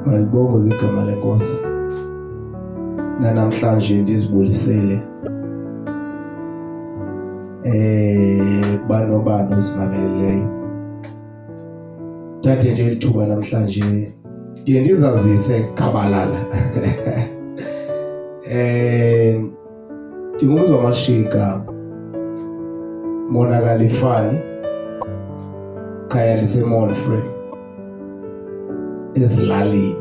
Malibonge igama lenkosi. Namhlanje ndizibulisele kubanobani osimameleleyo. Thathe nje lithuba namhlanje ndiye ndizazise kabalala. Ndingumntu wamashika, monakala ifani, khaya liseMonfrey, ezilalini,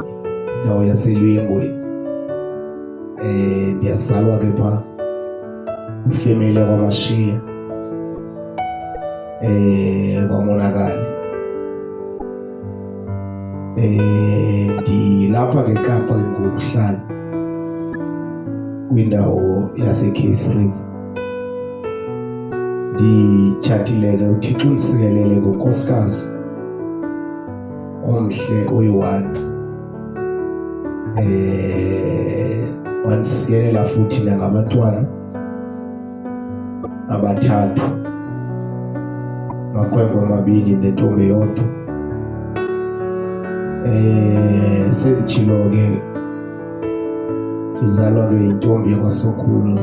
ndawo yaselwengweni. Ndiyazalwa ke phaa kwifemeli yakwaMashiya kwamonakala. Ndilapha ke Kapa ngokuhlala kwindawo yase-K3. Nditshatile ke, uThixo undisikelele ngonkosikazi omhle oyi-1. Wandisikelela futhi nangabantwana abathathu, amakhwenkwe amabili nentombi eyodwa. Senditshilo ke ndizalwa ke yintombi yakwaSokhulu,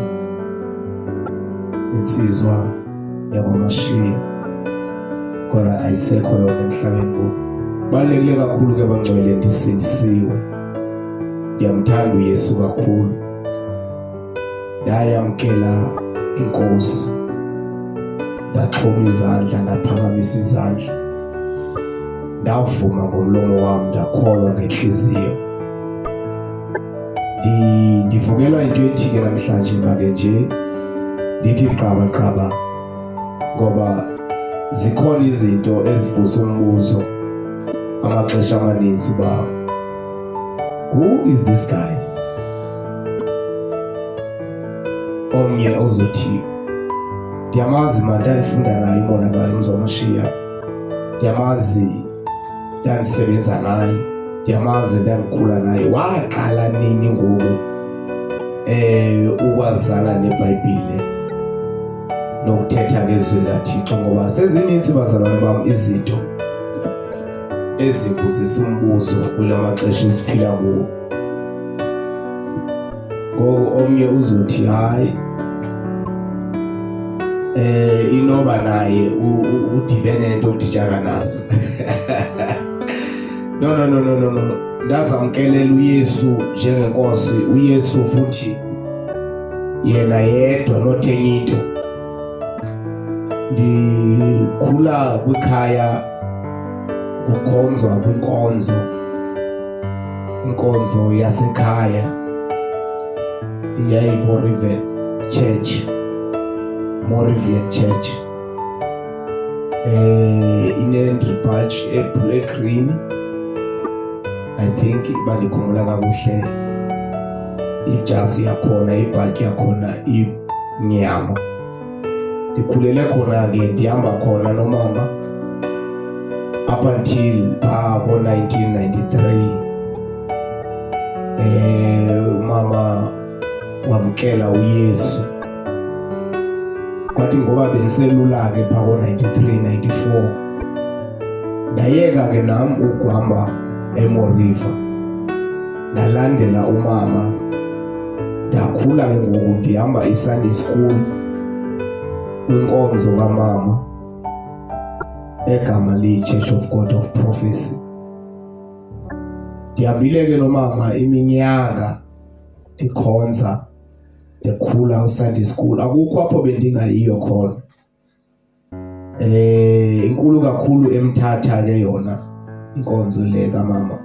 insizwa yakwaMashiya, kodwa ayisekho yona emhlabeni ngoku. Balulekile kakhulu ke bangcwele ndisindisiwe. Ndiyamthanda uYesu kakhulu. Ndayamkela inkosi, ndaxhoma izandla, ndaphakamisa izandla, ndavuma ngomlomo wami, ndakholwa ngenhliziyo. Ndivukelwa into ethi ke namhlanje make nje ndithi qaba ngoba zikhona izinto ezivusa umbuzo amaxesha amaninzi uba who is this guy? Omnye ozothi ndiyamazi manje, ndandifunda naye umonakala emzwamashiya, ndiyamazi, ndandisebenza naye, ndiyamazi, ndandikhula naye. Waqala nini ngoku ukwazana neBhayibhile nokuthetha ngezwi likaThixo? Ngoba sezininzi bazalwane bam izinto ezivuzisa umbuzo kula maxesha esiphila kuwo. Ngoku omnye uzothi hayi, inoba naye udibene nento oditshana nazo. No. Ndazamkelela uYesu njengenkosi. uYesu futhi yena yedwa, not enye into. Ndikhula kwikhaya kukhonzwa kwinkonzo yasekhaya yayi-Moravian Church. Inendripatch egreen, I think iba ndikhumbula kakuhle. Ijasi yakhona, ibhatyi yakhona imnyama. Ndikhulele khona ke, ndihamba khona nomama up until phaa ngo-1993. Umama wamkela uYesu, kwathi ngoba bendiselula ke phaa ngo-93, 94, ndayeka ke nam ukuhamba eMoriva, ndalandela umama. Ndakhula ke ngoku ndihamba iSunday school kwinkonzo kamama egama liyi-Church of God of Prophecy. Ndihambile ke nomama iminyaka ndikhonza, ndikhula uSunday school. Akukho apho bendingayiyo khona. Inkulu kakhulu eMthatha ke yona inkonzo le kamama.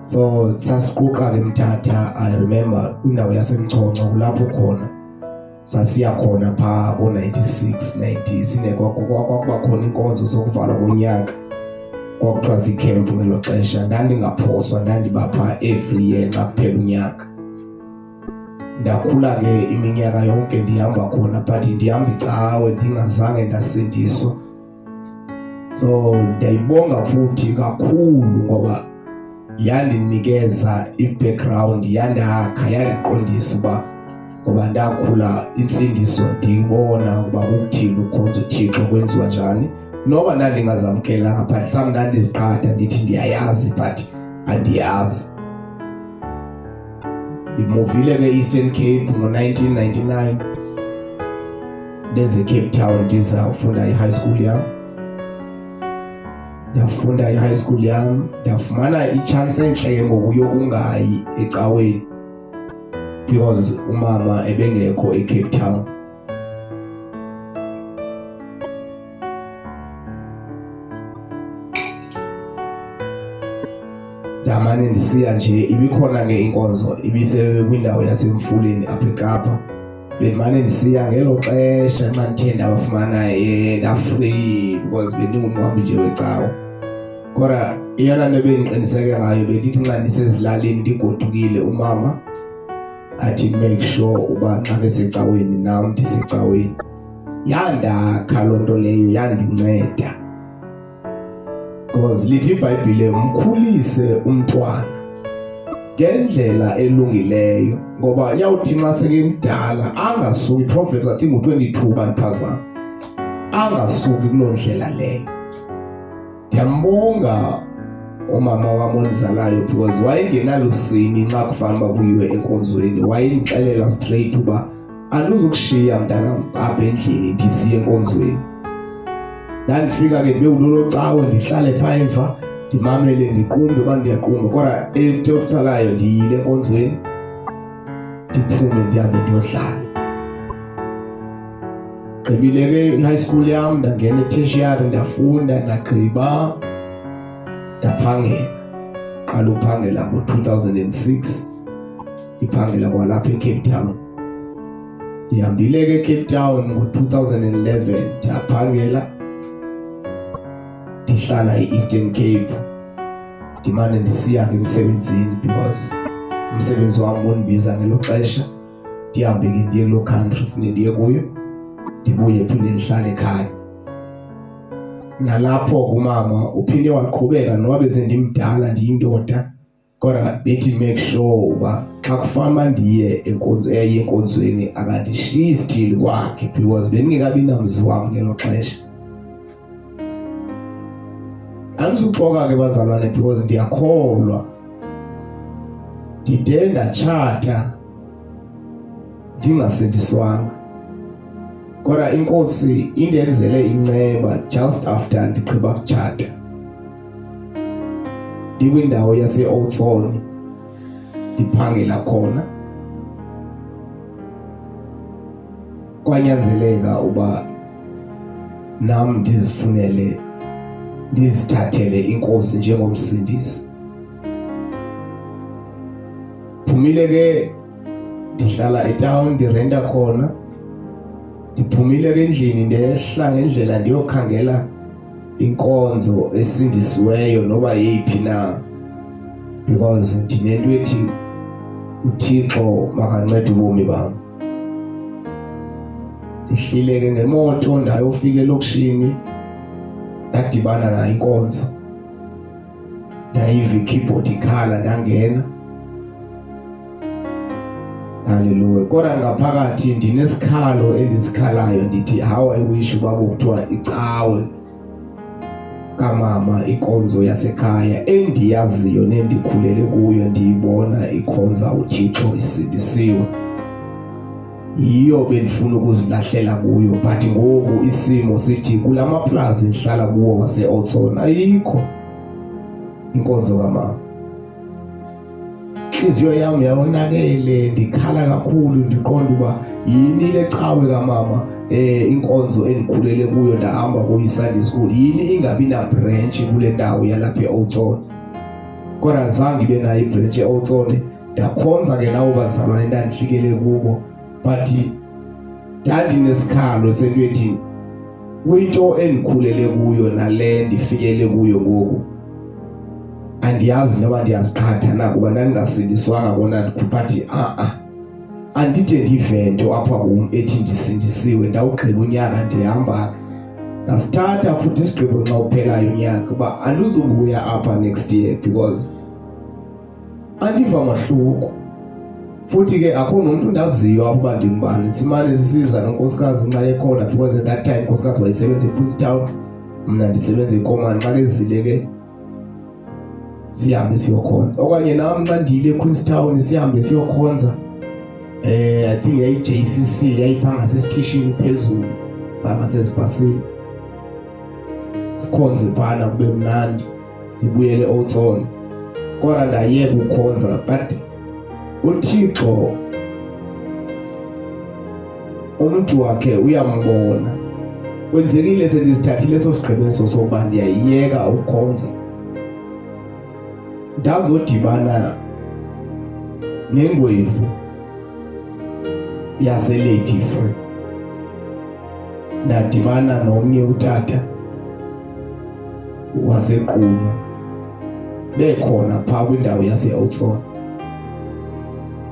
So sasiquqa ke eMthatha. I remember indawo yaseMchonco kulapho khona sasiya khona phaa ngo-96, 90. Kwakuba khona inkonzo sokuvala konyaka, kwakuthiwa ziikhempu ngelo xesha. Ndandingaphoswa, ndandiba phaa every year xa kuphela unyaka. Ndakhula ke iminyaka yonke ndihamba khona, but ndihamba icawe ndingazange ndasindiswa. So ndiyayibonga futhi kakhulu ngoba yandinikeza i-background, yandakha, yandiqondisa uba ngoba ndakhula insindiso ndiyibona ukuba kukuthini ukukhonza uThixo kwenziwa njani, noba ndandingazamkelanga but mhlawumbi ndandiziqhatha ndithi ndiyayazi but andiyazi. Ndimuvile ke Eastern Cape ngo-1999 ndenze Cape Town ndizawufunda i-high school yam. Ndafunda i-high school yam, ndafumana i-chance entle ngoku yokungayi ecaweni because umama ebengekho eCape Town. Ndamane ndisiya nje, ibikhona ke inkonzo ibise kwindawo yasemfuleni apha eKapa. Bendimane ndisiya ngelo xesha xa ndithe ndabafumana ndafree because bendingumhambi nje wecawa. Kodwa iyona nto bendiqiniseke ngayo bendithi xa ndisezilalini ndigodukile umama athi make sure uba xa kesecaweni nam ndisecaweni. Yandakha loo nto leyo, yandinceda because lithi iBhayibhile mkhulise umntwana ngendlela elungileyo, ngoba yawuthi xa sekemdala angasuki. Proverbs I think u-22 bandiphazama, angasuki kuloo ndlela leyo. Ndiyambonga umama wam ondizalayo because wayengenalusini xa kufanele uba kuyiwe enkonzweni. Wayendixelela straight uba andizukushiya mntanam apha endlini ndisiye enkonzweni. Ndandifika ke bewulolo cawe ndihlale phaa emva ndimamele ndiqumbe uba ndiyaqumba, kodwa into yokuthalayo ndiyile enkonzweni ndiphume ndihambe ndiyohlala. Gqibile ke i-high school yam ndangena e-tertiary ndafunda ndagqiba ndaphangela. Qala uphangela ngo-2006 ndiphangela kwalapha eCape Town. Ndihambile ke eCape Town ngo-2011 ndaphangela ndihlala e-Eastern Cape. Ndimane ndisiya ke emsebenzini because umsebenzi wam undibiza ngelo xesha ndihambe ke ndiye kuloo country funeke ndiye kuyo, ndibuye phinde ndihlale ekhaya. Nalapho kumama uphinde waqhubeka noba besendimdala ndiyindoda, kodwa bethi make sure uba xa kufama ndiye enkonzweni akandishiyi still kwakhe because bendingekabi namzi wam ngelo xesha. Andizuxoka ke bazalwane because ndiyakholwa ndide ndatshata ndingasindiswanga, kodwa inkosi indenzele inceba just after ndigqiba kutshata. Ndikwindawo yase-Oudtshoorn ndiphangela khona. Kwanyanzeleka uba nam ndizifunele, ndizithathele inkosi njengomsindisi. Phumile ke ndihlala etown ndirenta khona. Ndiphumile ke endlini ndehla ngendlela ndiyokhangela inkonzo esindisiweyo noba yeyiphi na because ndinento ethi uThixo makancede ubomi bam. Ndihlile ke ngemoto ndayofika elokishini ndadibana nayo inkonzo, ndayiva ikeyboard ikhala ndangena. Haleluya. Kodwa ngaphakathi ndinesikhalo endisikhalayo ndithi how I wish uba kuthiwa icawe kamama inkonzo yasekhaya endiyaziyo nendikhulele kuyo ndiyibona ikhonza uThixo isindisiwe. Yiyo bendifuna ukuzilahlela kuyo but ngoku isimo sithi kulamaplaza endihlala kuwo wase-Oudtshoorn ayikho inkonzo kamama. Inhliziyo yami yawonakele, ndikhala kakhulu ndiqonda uba yini le cawe kamama inkonzo endikhulele kuyo ndahamba kuyi-Sunday school yini ingabi na branch kule ndawo yalapha e-Oudtshoorn. Kodwa zange ibe nayo ibranch e-Oudtshoorn. Ndakhonza ke nawo bazalwane ndandifikele kubo but ndandinesikhalo sento ethi kwinto endikhulele kuyo nale ndifikele kuyo ngoku andiyazi noba ndiyaziqhatha na kuba ndandingasindiswanga kona ndikuphathi andide ndive nto apha kum ethi ndisindisiwe. Ndawugqiba unyaka ndihamba ndasithatha futhi isigqibo xa uphelayo unyaka uba andizubuya apha next year because andiva mahluko. Futhi ke akho nomuntu ndaziyo apha ndimbani, simane sisiza nonkosikazi nxa ekhona because at that time unkosikazi wayesebenza eQueenstown mina ndisebenza ikomani xa lezile sihambe siyokhonza okanye nami xa ndile eQueenstown sihambe siyokhonza I think JCC yayiphanga sesitishini phezulu phanga sesibhasini sikhonze phana kube mnandi ngibuyele Othon kodwa ndayeka ukukhonza but uThixo umuntu wakhe uyambona kwenzekile sendisithathile leso sigqibeso sokuba ndiyayiyeka ukukhonza ndazodibana nengwevu yaseLady Free ndadibana nomnye utata waseQunu bekhona phaa kwindawo yase-Othon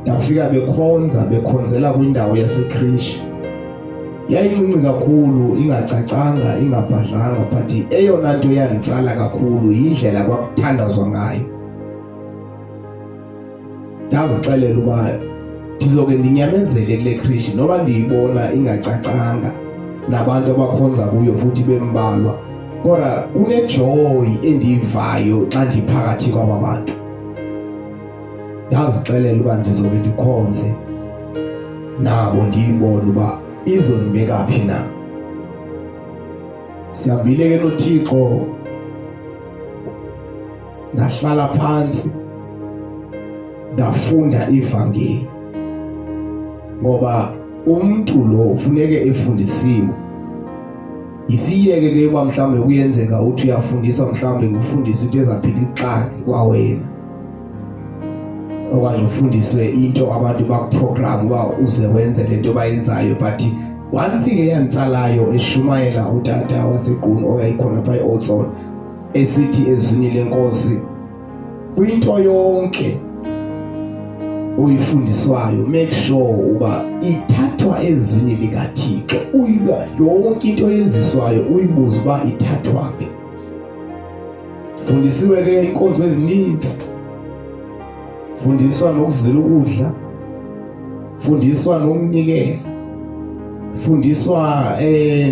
ndafika bekhonzela kwindawo yaseKrish yayincinci kakhulu ingacacanga ingabhadlanga but eyona nto yanditsala kakhulu yindlela kwakuthandazwa ngayo ndazixelela uba ndizoke ndinyamezele kule Krish noba ndiyibona ingacacanga nabantu abakhonza kuyo futhi bembalwa kodwa kunejoy endiyivayo xa ndiphakathi kwaba bantu ndazixelela uba ndizoke ndikhonze nabo ndiyibone uba izondibeka phi na sihambile ke noThixo ndahlala phansi ndafunda ivangeli ngoba umuntu lo ufuneke efundisiwe isiyeke ke kwa mhlambe kuyenzeka uthi uyafundisa mhlambe ngufundisa into ezaphila ixaki kwawena okanye ufundiswe into abantu bakuprogram uba uze wenze lento bayenzayo but one thing eyanditsalayo eshumayela utata waseQunu oyayikhona phaa eOthon esithi ezwini lenkosi kwinto yonke uyifundiswayo make sure uba ithathwa ezwini likaThixo uyiba yonke into yenziswayo uyibuza uba ithathwa phi fundisiwe ke inkonzo ezininzi fundiswa nokuzila ukudla fundiswa nokunikela fundiswa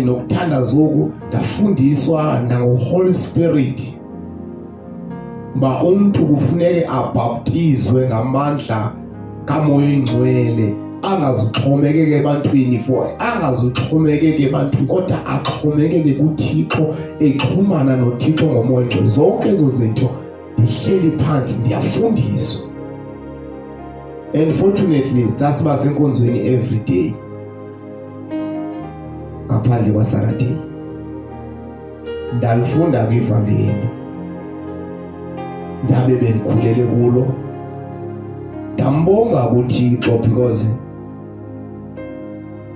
nokuthandaza oku ndafundiswa nangoHoly Spirit ba umuntu kufuneke abhaptizwe ngamandla kaMoya Oyingcwele angazuxhomekeke ebantwini angazuxhomekeke ebantwini kodwa axhomekeke kuThixo exhumana noThixo ngoMoya Oyingcwele zonke ezo zinto ndihleli phansi ndiyafundiswa and fortunately sasiba senkonzweni every day ngaphandle kwaSaturday ndalifunda kwivangeli ndabe bendikhulele kulo ndambonga kuThixo because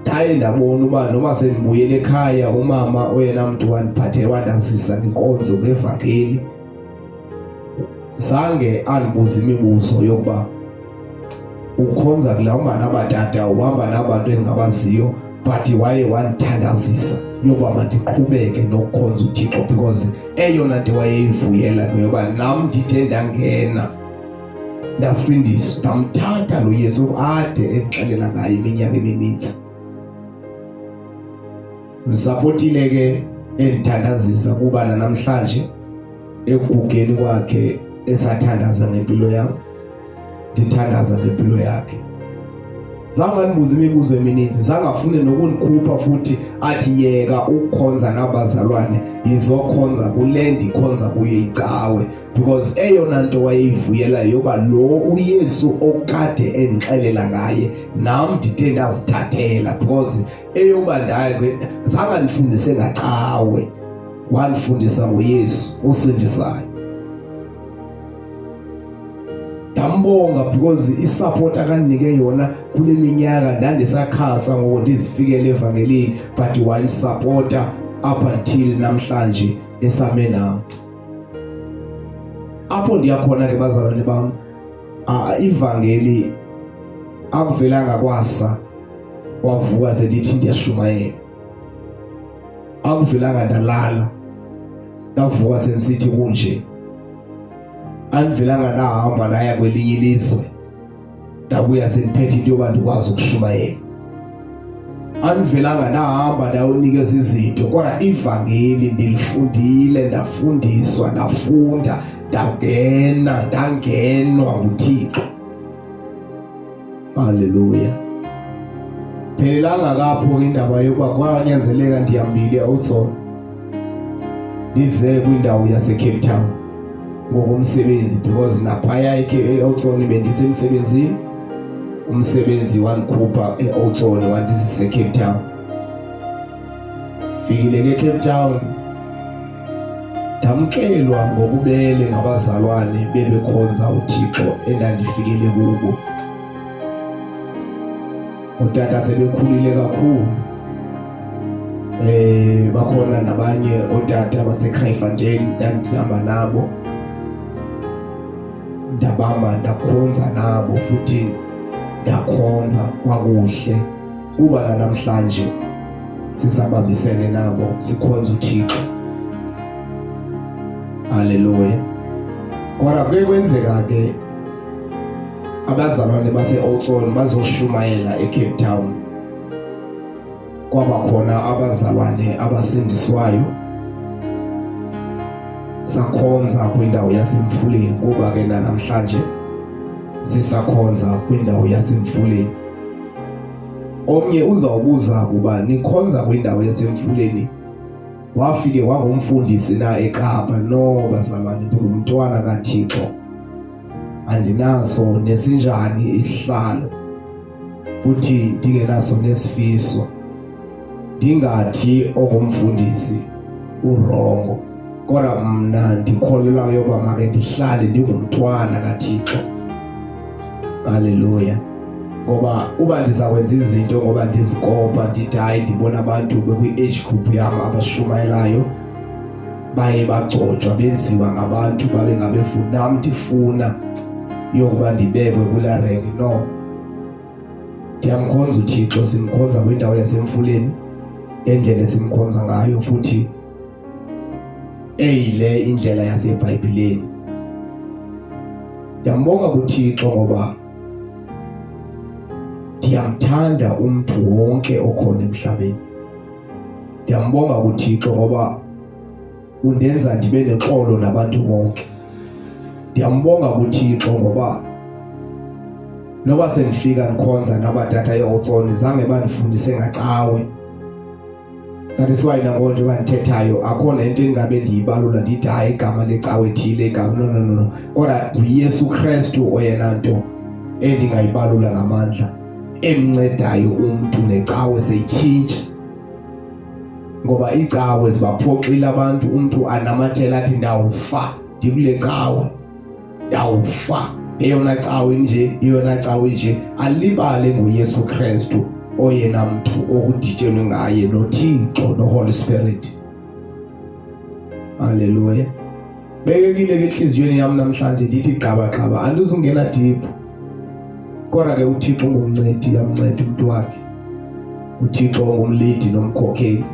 ndaye ndabona uba noma sendibuyele ekhaya umama oyena muntu wandiphathele wandazisa inkonzo ngevangeli zange andibuza imibuzo yokuba ukhonza kulahamba nabatata uhamba nabantu engabaziyo but waye wandithandazisa yokuba mandiqhubeke nokukhonza uThixo because eyona nto wayeyivuyela ngoba nam ndithe ndangena ndasindiswa ndamthatha lo Yesu ade endixelela ngayo iminyaka emininzi msapotile ke endithandazisa kuba namhlanje ekugugeni kwakhe esathandaza ngempilo yami ndithandaza ngempilo yakhe zange ndibuze imibuzo emininzi zangafune nokundikhupha futhi athi yeka ukukhonza nabazalwane izokhonza kule ndikhonza kuyo icawe because eyona nto wayeyivuyela yoba lo uYesu okade endixelela ngaye nam ndide ndazithathela because eyoba ndaye zange ndifundise ngacawe wandifundisa ngoYesu usindisayo ndambonga because isupport akandinike yona kule minyaka ndandisakhasa ngoku ndizifikele evangelini but wayisupporta up until namhlanje esame nam apho ndiyakhona ke bazalwane bam ivangeli akuvelanga kwasa wavuka selithi ndiyashumayela akuvelanga ndalala ndavuka sensithi kunje andivelanga ndahamba ndaya kwelinye ilizwe ndabuya sendiphethe into yoba ndikwazi ukushumayela Andivelanga ndahamba ndawunikeza izinto kodwa ivangeli ndilifundile, ndafundiswa, ndafunda, ndangenwa nguThixo. Haleluya. Phelelanga kapho indaba yokuba kwanyanzeleka ndihambile eOudtshoorn ndize kwindawo yaseCape Town ngokomsebenzi, because naphaya eOudtshoorn bendisemsebenzini, umsebenzi wandikhupha eOudtshoorn wandizisa eCape Town. Fikile ke Cape Town ndamkelwa ngokubele ngabazalwane bebekhonza uThixo endandifikele kubo. Utata sebekhulile kakhulu, bakhona nabanye otata baseKraaifontein ndandihamba nabo, ndakhonza nabo futhi ndakhonza kwakuhle kuba namhlanje sisabambisene nabo sikhonza uThixo. Haleluya. Kodwa kuye kwenzeka ke abazalwane base-Oudtshoorn bazoshumayela eCape Town. Kwaba khona abazalwane abasindiswayo, sakhonza kwindawo yaseMfuleni kuba ke namhlanje sisakhonza kwindawo yaseMfuleni. Omnye uzawubuza kuba nikhonza kwindawo yaseMfuleni, wafike wangumfundisi na eKapa? No bazalwane, ndingumntwana kaThixo, andinaso nesinjani isihlalo futhi ndingenaso nesifiso, ndingathi ongumfundisi urongo, kodwa mna ndikholelwa yoba make ndihlale ndingumntwana kaThixo. Haleluya. Ngoba uba ndizakwenza izinto ngoba ndizikopa ndithi hayi ndibona abantu bekwi-age group yam abashumayelayo baye bagcotshwa benziwa ngabantu babe ngabefuna, nam ndifuna yokuba ndibekwe kula rank. No, ndiyamkhonza uThixo, simkhonza kwindawo yaseMfuleni endlela esimkhonza ngayo, futhi eyile indlela yaseBhayibhileni. Ndiyambonga kuThixo ngoba ndiyamthanda umntu wonke okhona emhlabeni. Ndiyambonga kuThixo ngoba undenza ndibe nexolo nabantu bonke. Ndiyambonga kuThixo ngoba noba sendifika ndikhonza nabatata eOudtshoorn zange bandifundise ngacawe. That is why nangonje bandithethayo akho nento engabe ndiyibalula ndithi hayi igama lecawe ethile igama. No. Kodwa uYesu Kristu oyena nto endingayibalula ngamandla emncedayo umntu necawe seyitshintshe. Ngoba icawe zibaphoxile abantu, umntu anamathela athi ndawufa ndikule cawe, ndawufa eyona cawe nje, eyona cawe nje. Alibale ngoYesu Kristu oyena mntu okudityenwe ngaye noThixo noHoly Spirit. Haleluya. Bekekile ke enhliziyweni yami namhlanje ndithi gqaba andizungena deep, kodwa ke uThixo ungumncedi, uyamnceda umuntu wakhe. uThixo ungumlidi nomkhokheli.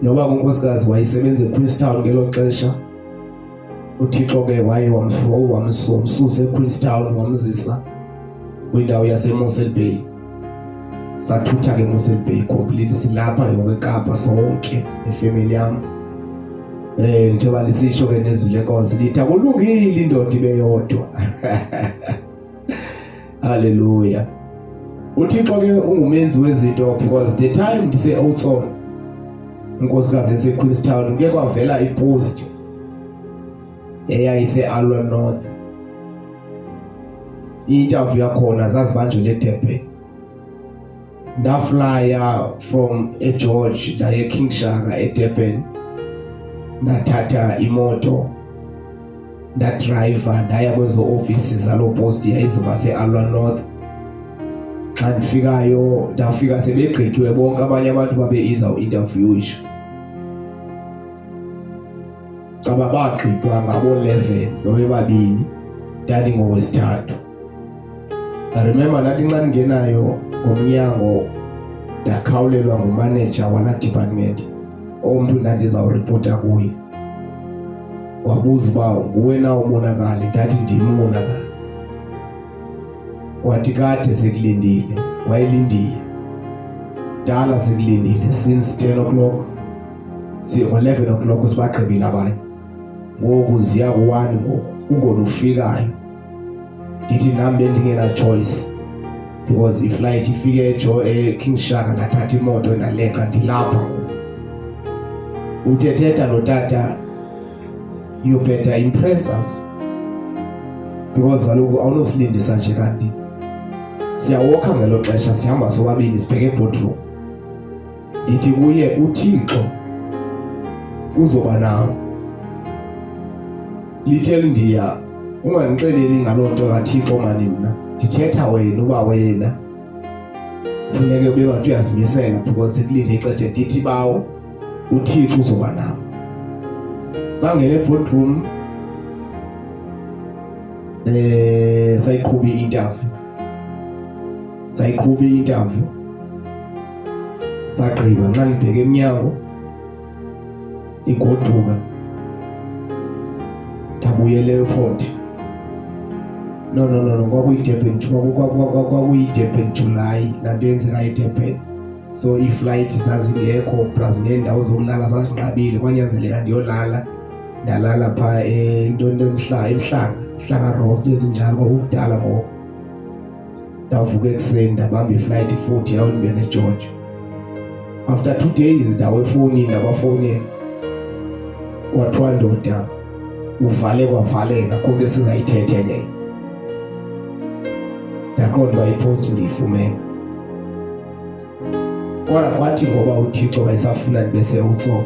Noba unkosikazi wayesebenza eQueenstown ngelo xesha, uThixo ke waye wamsusa eQueenstown wamzisa kwindawo yaseMossel Bay. Sathutha ke Mossel Bay complete, silapha yonke eKapa sonke ifamily yami. Njengoba lisitsho ke nezwi lenkosi lithi akulungile indoda ibe yodwa. Haleluya. uThixo ke ungumenzi wezinto, because the time ndise-Oudtshoorn unkosikazi eseQueenstown ngeke kwavela ipost eyayise-Alwa North. I-interview yakhona zazibanjwe eDurban. Ndaflya from eGeorge ndaye eKing Shaka eDurban, ndathatha imoto ndadriver ndaya kwezo ofisi zalo post yayizoba se-Alwa North. Xa ndifikayo ndafika sebegqityiwe bonke abanye abantu babeiza u-interviewisha. Caba bagqitwa ngabo 11 nobebabini, ndandingowesithathu. I remember nathi nxa ndingenayo ngomnyango ndakhawulelwa ngumanager wala department, omntu ndandizawuripota kuye. Wabuza uba nguwe na umonakali, ndathi ndim umonakali. Wathi kade sekulindile, wayelindile. Dala sikulindile since 10 o'clock. Ngo-11 o'clock sibaqebile abanye. Ngoku ziya ku-1 ngoku ungona ufikayo. Ndithi nami bendingena choice because iflight ifike eKing Shaka ndathatha imoto ndaleqa ndilapha ngoku. Uthethetha lo tata, you better impress us because kaloku awunosilindisa nje kanti siyawokha ngelo xesha sihamba sobabini sibheke ebhodroom. Ndithi kuye uThixo uzoba nawo. Little ndiya ungandixeleli ngaloo nto kaThixo mani mna ndithetha wena uba wena funeke ube ngathi uyazimisela because sikulinde ixesha. Ndithi bawo uThixo uzoba nawo. Sangena ebhodroom sayiqhuba i-interview sagqiba nxa ndibheke emnyango igoduka ndabuyela e-airport. No kwakuyi-Durban July lanto yenzeka eDurban. So iflight zazingekho plus nendawo zokulala zazinqabile kwanyanzeleka ndiyolala. Ndalala phaa emhlanga Ross ezinjalo kwakudala ngoku. Ndavuka ekuseni ndabamba iflight futhi yawundibeka eGeorge. After 2 days ndawe efowunini ndabafowunela kwathiwa ndoda uvale kwavaleka konke esizayithethe ke. Ndaqonda uba ipost ndiyifumene. Kodwa kwathi ngoba uThixo wayesafuna ndibe seUtso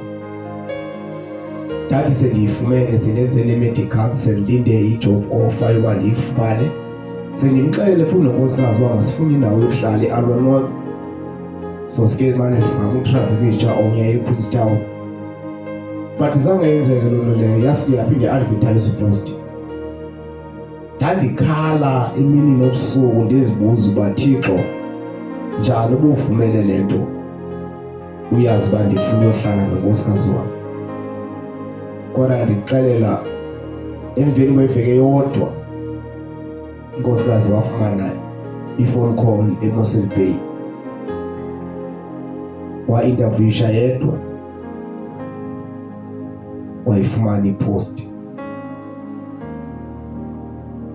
ndathi sendiyifumene sendenzele i-medical sendilinde i-job offer yoba ndiyifumane. Sendimxelele futhi nonkosikazi uba masifune indawo yokuhlala e-Alwa North. So sike mane sizama utravelisha omnye eQueenstown. But zange yenzeke loo nto leyo. Yasuke yaphinde advertise upost. Ndandikhala emini nobusuku ndizibuza uba Thixo njani ubuvumele le nto uyazi uba ndifuna uyohlala nonkosikazi wam. Kodwa ndixelela emveni kweveki eyodwa unkosikazi wafumana i-phone call eMossel Bay. Wa-interviewsha yedwa wayifumana ipost.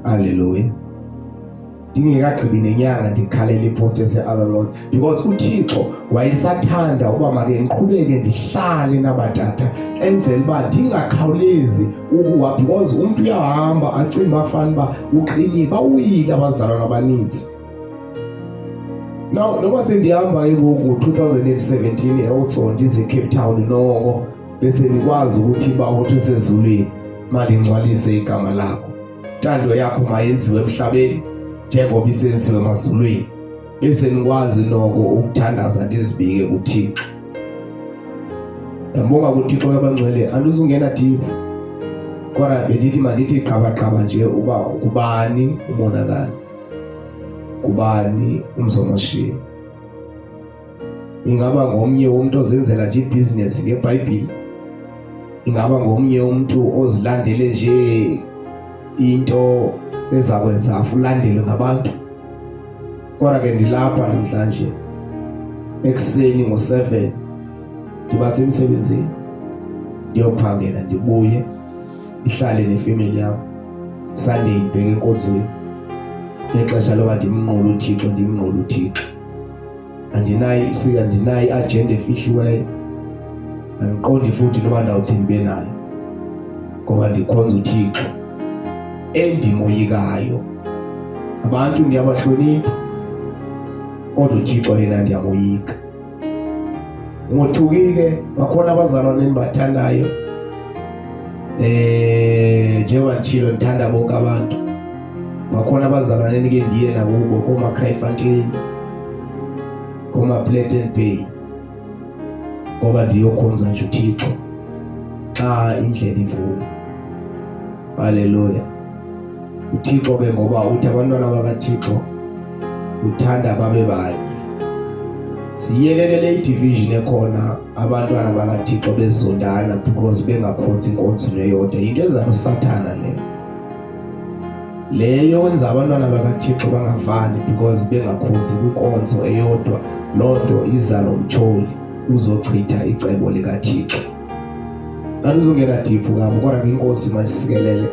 Hallelujah. Ndingekagqibi nenyanga ndikhalela ipost ese-Alwa North because uThixo wayesathanda uba make ngiqhubeke ndihlale nabatata enzela uba ndingakhawulezi ukuwa because umntu uyahamba acinga uba fana uba uqinile bawuyile abazalwana abaninzi. Now noma sendihamba ke ngoku 2017 eUtso ndize eCape Town noko bese nikwazi ukuthi bawothi sezulwini malingcwalise igama lakho. Intando yakho mayenziwe emhlabeni njengoba isenziwe emazulwini. Bese nikwazi noko ukuthandaza ndizibike kuThixo. Ngiyabonga kuThixo abangcwele andizungena deep. Kodwa bendithi mandithi qaba nje uba kubani umonakalo. Kubani umzomashini. Ingaba ngomnye womuntu ozenzela nje ibhizinesi ngeBhayibheli. Ingaba ngomnye umuntu ozilandele nje into ezakwenza afulandelwe ngabantu. Kodwa ke ndilapha namhlanje ekuseni ngo-7 ndiba semsebenzini ndiyophangela ndibuye ndihlale nefamily yami. Sunday ndibheke enkonzweni ngexesha loba ndimnqule uThixo. Andinayo isika ndinayo i-agenda efihliweyo. Andiqondi futhi noba ndawuthi ndibe nayo ngoba ndikhonza uThixo endimoyikayo. Abantu ndiyabahlonipha kodwa uThixo yena ndiyamoyika. Ngothukike bakhona abazalwane endibathandayo. Njengoba nditshilo ndithanda bonke abantu. Bakhona abazalwane endike ndiye nakubo koma-Kraaifontein, koma-Platen Bay ngoba ndiyokhonza nje uThixo xa indlela ivuma. Haleluya. uThixo ke ngoba uthi abantwana bakaThixo uthanda babe banye. Siyekekele i-division ekhona abantwana bakaThixo bezondana because bengakhonzi inkonzo eyodwa. Into eza noSathana leyo wenza abantwana bakaThixo bangavani because bengakhonzi kwinkonzo eyodwa lonto iza nomtholi uzochitha icebo likaThixo. Anizongena deep kabi kodwa inkosi masisikelele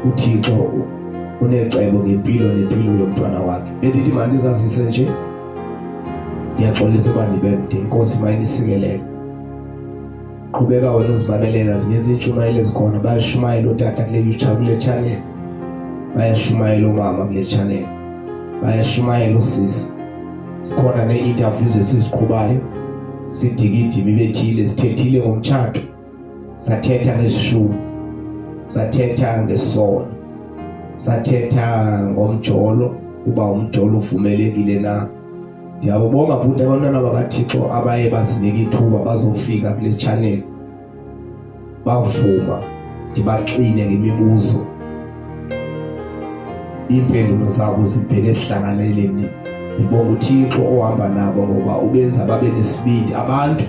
uThixo unecebo ngempilo nempilo yomntwana wakhe. Bendithi mandizazise nje ndiyaxolisa uba ndibe mde. Inkosi mayinisikelele. Qhubeka wena uzibabelela zininzi intshumayelo ezikhona. Bayashumayela otata kule channel, bayashumayela umama kule channel, bayashumayela usisi. Sikhona nee-interviews esiziqhubayo sidikidimi bethile, sithethile ngomtshato, sathetha ngesishumi, sathetha ngesono, sathetha ngomjolo uba umjolo uvumelekile na. Ndiyabonga futhi abantwana bakaThixo abaye bazinika ithuba bazofika kule channel bavuma ndibaxine ngemibuzo, iimpendulo zabo zibheke ehlanganeleni. Ndibonga uThixo ohamba nabo ngoba ubenza babe nesibindi. Abantu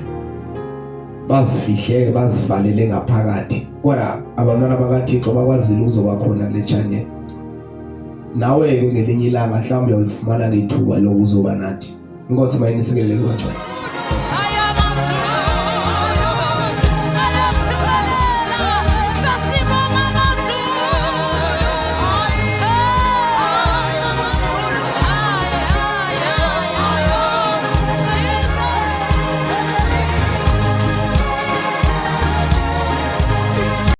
bazifihleke bazivalele ngaphakathi kodwa abantwana bakaThixo bakwazile ukuzoba khona kule channel. Nawe ke ngelinye ilanga mhlawumbe uyalifumana ithuba lokuzoba nathi. Inkosi mayinisikele kubantwana.